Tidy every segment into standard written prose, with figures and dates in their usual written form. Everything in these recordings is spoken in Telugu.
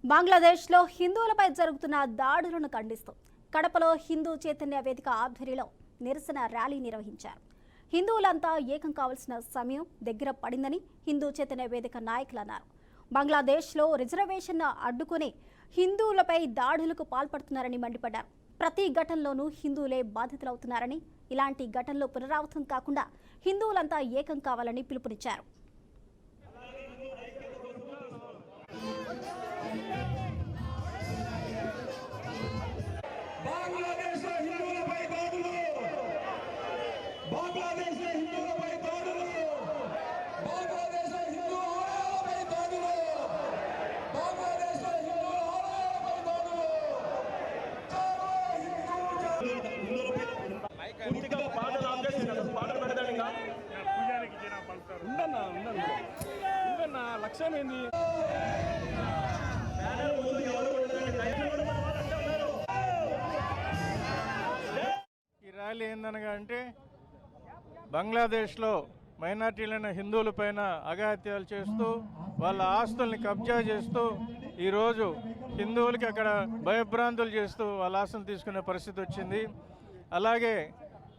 బంగ్లాదేశ్లో హిందువులపై జరుగుతున్న దాడులను ఖండిస్తూ కడపలో హిందూ చైతన్య వేదిక ఆధ్వర్యంలో నిరసన ర్యాలీ నిర్వహించారు. హిందువులంతా ఏకం కావాల్సిన సమయం దగ్గర పడిందని హిందూ చైతన్య వేదిక నాయకులు అన్నారు. బంగ్లాదేశ్లో రిజర్వేషన్ అడ్డుకుని హిందువులపై దాడులకు పాల్పడుతున్నారని మండిపడ్డారు. ప్రతి ఘటనలోనూ హిందువులే బాధితులవుతున్నారని, ఇలాంటి ఘటనలు పునరావృతం కాకుండా హిందువులంతా ఏకం కావాలని పిలుపునిచ్చారు. లక్ష్యమేంది? ఈ ర్యాలీ ఏందనగా అంటే బంగ్లాదేశ్లో మైనార్టీలైన హిందువులపైన అఘాయిత్యాలు చేస్తూ వాళ్ళ ఆస్తుల్ని కబ్జా చేస్తూ ఈరోజు హిందువులకి అక్కడ భయభ్రాంతులు చేస్తూ వాళ్ళ ఆస్తులు తీసుకునే పరిస్థితి వచ్చింది. అలాగే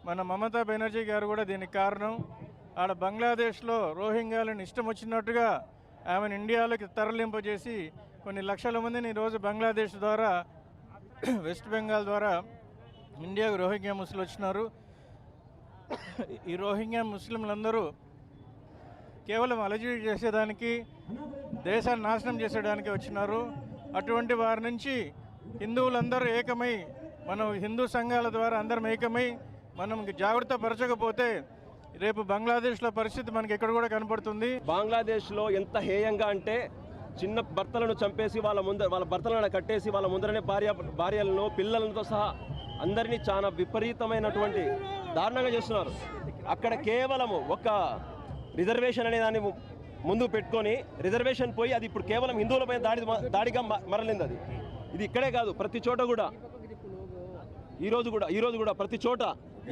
మన మమతా బెనర్జీ గారు కూడా దీనికి కారణం. ఆడ బంగ్లాదేశ్లో రోహింగ్యాలను ఇష్టం వచ్చినట్టుగా ఆమెను ఇండియాలోకి తరలింపజేసి కొన్ని లక్షల మందిని ఈరోజు బంగ్లాదేశ్ ద్వారా వెస్ట్ బెంగాల్ ద్వారా ఇండియాకు రోహింగ్యా ముస్లింలు వచ్చినారు. ఈ రోహింగ్యా ముస్లింలందరూ కేవలం అలజడి చేసేదానికి, దేశాన్ని నాశనం చేసేదానికి వచ్చినారు. అటువంటి వారి నుంచి హిందువులందరూ ఏకమై, మనం హిందూ సంఘాల ద్వారా అందరం ఏకమై మనం జాగ్రత్త పరచకపోతే రేపు బంగ్లాదేశ్లో పరిస్థితి మనకి ఎక్కడ కూడా కనపడుతుంది. బంగ్లాదేశ్లో ఎంత హేయంగా అంటే చిన్న భర్తలను చంపేసి వాళ్ళ భర్తలను కట్టేసి వాళ్ళ ముందరనే భార్యలను పిల్లలతో సహా అందరినీ చాలా విపరీతమైనటువంటి దారుణంగా చేస్తున్నారు. అక్కడ కేవలము ఒక రిజర్వేషన్ అనే దాన్ని ముందు పెట్టుకొని రిజర్వేషన్ పోయి అది ఇప్పుడు కేవలం హిందువులపై దాడిగా మరలింది. ఇది ఇక్కడే కాదు, ప్రతి చోట కూడా ఈరోజు కూడా ప్రతి చోట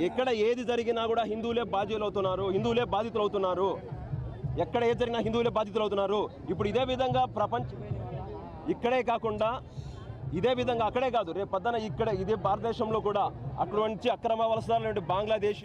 ఎక్కడ ఏది జరిగినా కూడా హిందువులే బాధితులు అవుతున్నారు. ఎక్కడ ఏది జరిగినా హిందువులే బాధితులు అవుతున్నారు. ఇప్పుడు ఇదే విధంగా ఇక్కడే కాకుండా ఇదే విధంగా అక్కడే కాదు, రేపు పొద్దున ఇదే భారతదేశంలో కూడా అక్కడ నుంచి అక్రమ వలసదారులు బంగ్లాదేశ్